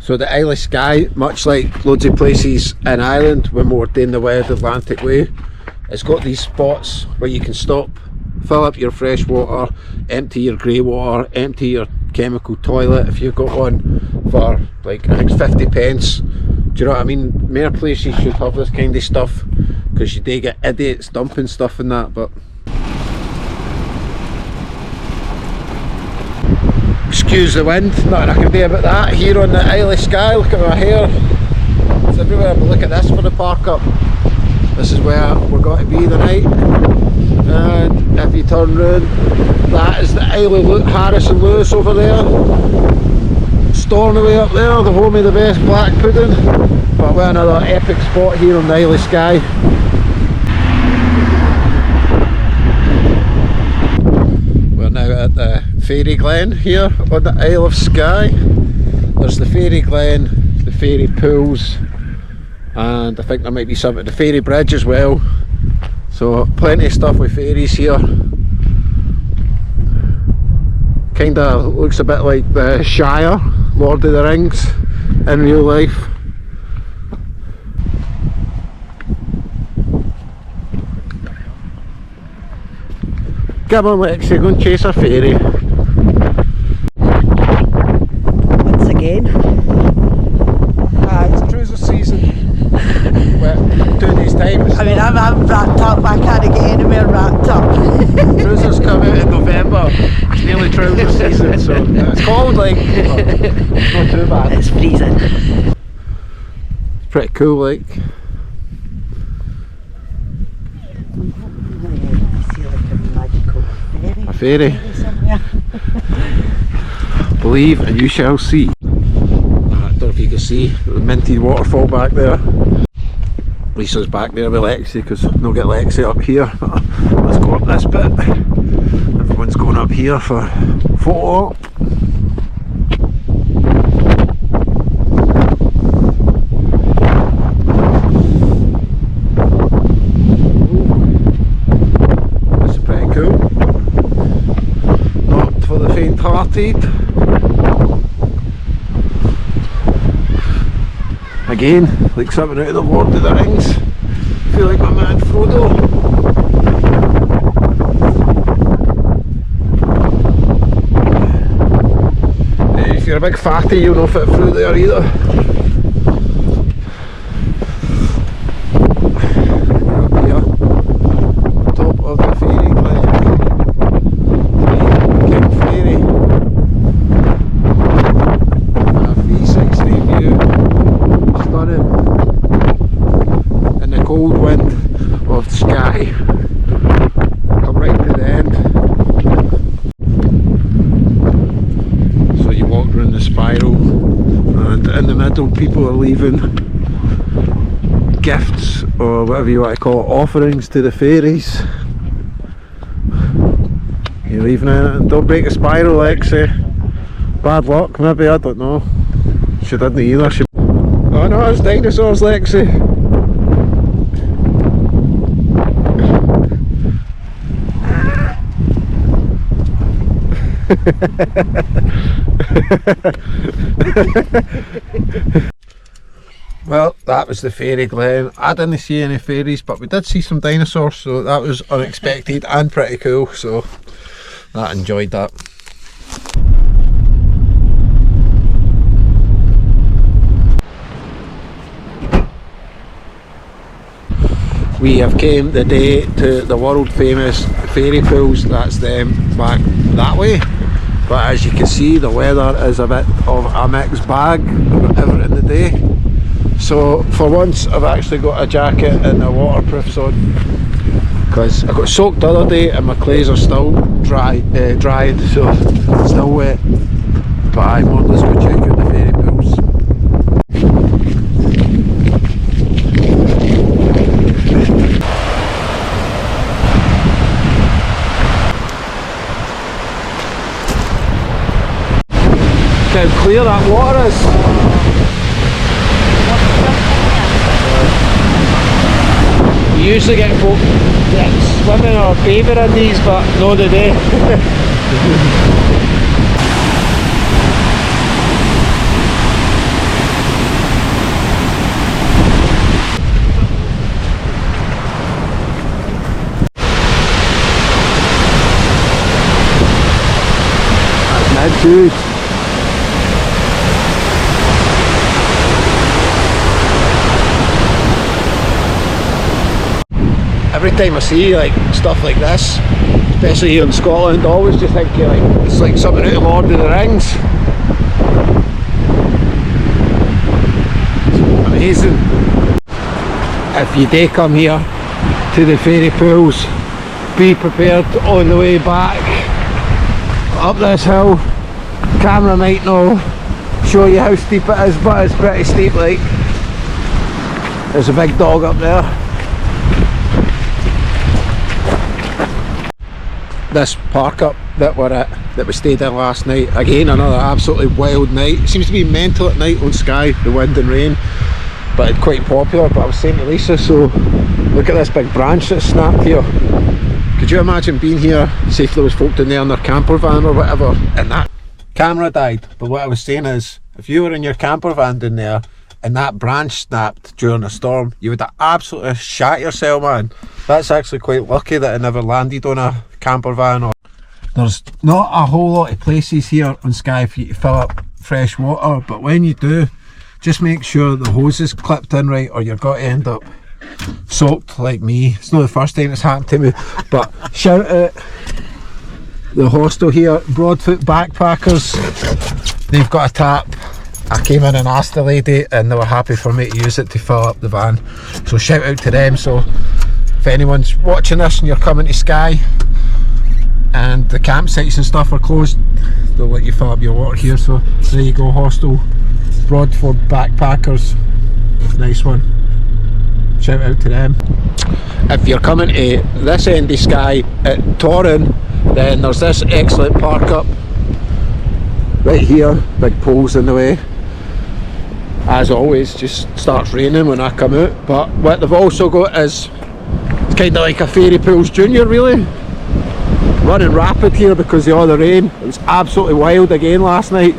So the Isle of Skye, much like loads of places in Ireland when we were doing the Wild Atlantic Way, it's got these spots where you can stop, fill up your fresh water, empty your grey water, empty your chemical toilet if you've got one, for like I think 50 pence. Do you know what I mean? More places should have this kind of stuff, because you do get idiots dumping stuff in that. But excuse the wind, nothing I can do about that. Here on the Isle of Skye, look at my hair, it's everywhere, but look at this for the park up. This is where we're going to be tonight, and if you turn round, that is the Isle of Harris and Lewis over there. Stornoway up there, the home of the best black pudding. But we're another epic spot here on the Isle of Skye. We're now at the Fairy Glen here on the Isle of Skye. There's the Fairy Glen, the fairy pools, and I think there might be something, the fairy bridge as well. So plenty of stuff with fairies here. Kinda looks a bit like the Shire, Lord of the Rings, in real life. Come on Lexi, go and chase a fairy. Once again. It's trouser season. Well, 2 days time. I mean, I'm wrapped up, I can't get anywhere wrapped up. Trousers come out in November. It's nearly trouser season, so it's cold, like, but it's not too bad. It's freezing. It's pretty cool, like. I see like a magical fairy. A fairy. Somewhere. Believe and you shall see. I don't know if you can see the minty waterfall back there. Lisa's back there with Lexi, because they'll get Lexi up here. Let's go up this bit. Everyone's going up here for photo op. This is pretty cool. Not for the faint-hearted. Again, like something out of the Lord of the Rings. I feel like my man Frodo. If you're a big fatty, you'll not fit through there either. Up here, top of the fairy glen. King Fairy. A 360 view. Stunning. In the cold wind of Skye. Come right to the end. So you walk around the spiral, and in the middle people are leaving gifts, or whatever you want to call it, offerings to the fairies. You're leaving it, and don't break the spiral, Lexi. Bad luck maybe, I don't know. She didn't either. Oh no, it's dinosaurs, Lexi. Well, that was the Fairy Glen. I didn't see any fairies, but we did see some dinosaurs, so that was unexpected and pretty cool, so I enjoyed that. We have came today to the world famous fairy pools. That's them back that way, but as you can see the weather is a bit of a mixed bag about everything today. So for once I've actually got a jacket and a waterproofs on, because I got soaked the other day and my clothes are still dried, so still wet. But aye, let's go check out the fairy pools. Look how clear that water is. You usually get folk swimming or bathing in these, but no today. shoes. Every time I see like stuff like this, especially here in Scotland, I always just think like it's like something out of Lord of the Rings. It's amazing. If you do come here to the fairy pools, be prepared on the way back up this hill. Camera might not show you how steep it is, but it's pretty steep. Like, there's a big dog up there. This park up that we're at, that we stayed in last night, again another absolutely wild night. It seems to be mental at night on Skye, the wind and rain, but it's quite popular. But I was saying to Lisa, so look at this big branch that's snapped here. Could you imagine being here, say if there was folk down there in their camper van or whatever, and that camera died? But what I was saying is, if you were in your camper van down there and that branch snapped during a storm, you would have absolutely shat yourself, man. That's actually quite lucky that it never landed on a camper van. Or there's not a whole lot of places here on Skye for you to fill up fresh water, but when you do, just make sure the hose is clipped in right, or you're going to end up soaked like me. It's not the first time it's happened to me. But shout out the hostel here, Broadfoot Backpackers. They've got a tap. I came in and asked the lady and they were happy for me to use it to fill up the van, so shout out to them. So if anyone's watching this and you're coming to Skye and the campsites and stuff are closed, they'll let you fill up your water here. So there you go, hostel Broadfoot Backpackers, nice one, shout out to them. If you're coming to this end of Skye at Torrin, then there's this excellent park up right here, big poles in the way. As always, just starts raining when I come out. But what they've also got is, it's kind of like a Fairy Pools Junior really, running rapid here because of all the rain. It was absolutely wild again last night,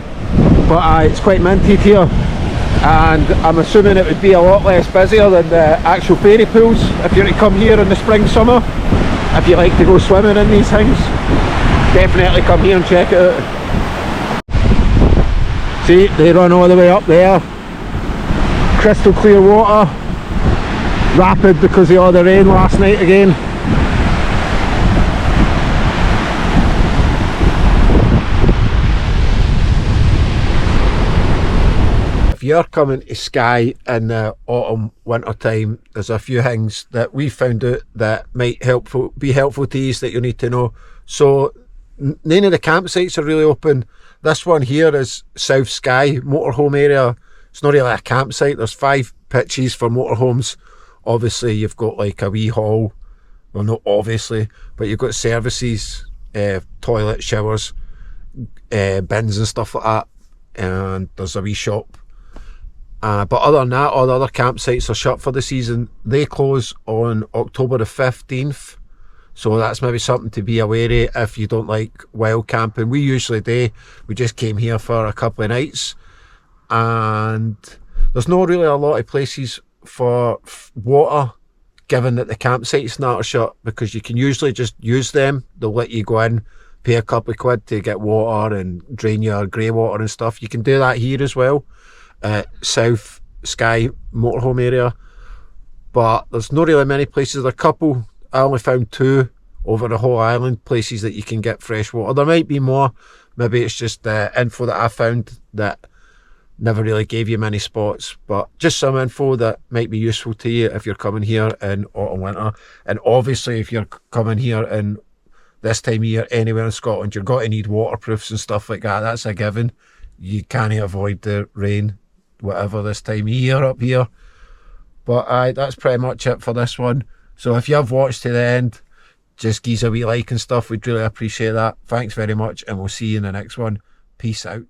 but it's quite minted here, and I'm assuming it would be a lot less busier than the actual fairy pools if you're to come here in the spring summer. If you like to go swimming in these things, definitely come here and check it out. See, they run all the way up there, crystal clear water, rapid because of all the rain last night again. If you're coming to Skye in the autumn winter time, there's a few things that we found out that might be helpful to you that you need to know. So none of the campsites are really open. This one here is South Skye motorhome area. It's not really a campsite. There's 5 pitches for motorhomes. Obviously you've got like a wee hall, well not obviously, but you've got services, toilet, showers, bins and stuff like that, and there's a wee shop. But other than that, all the other campsites are shut for the season. They close on October the 15th. So that's maybe something to be aware of if you don't like wild camping. We usually do. We just came here for a couple of nights. And there's not really a lot of places for water, given that the campsites not are shut, because you can usually just use them. They'll let you go in, pay a couple of quid to get water and drain your grey water and stuff. You can do that here as well. South Skye motorhome area, but there's not really many places. There are a couple. I only found 2 over the whole island, places that you can get fresh water. There might be more, maybe it's just the info that I found that never really gave you many spots, but just some info that might be useful to you if you're coming here in autumn winter. And obviously if you're coming here in this time of year anywhere in Scotland, you're going to need waterproofs and stuff like that. That's a given. You can't avoid the rain, whatever, this time of year up here. But that's pretty much it for this one. So if you have watched to the end, just give us a wee like and stuff. We'd really appreciate that. Thanks very much, and we'll see you in the next one. Peace out.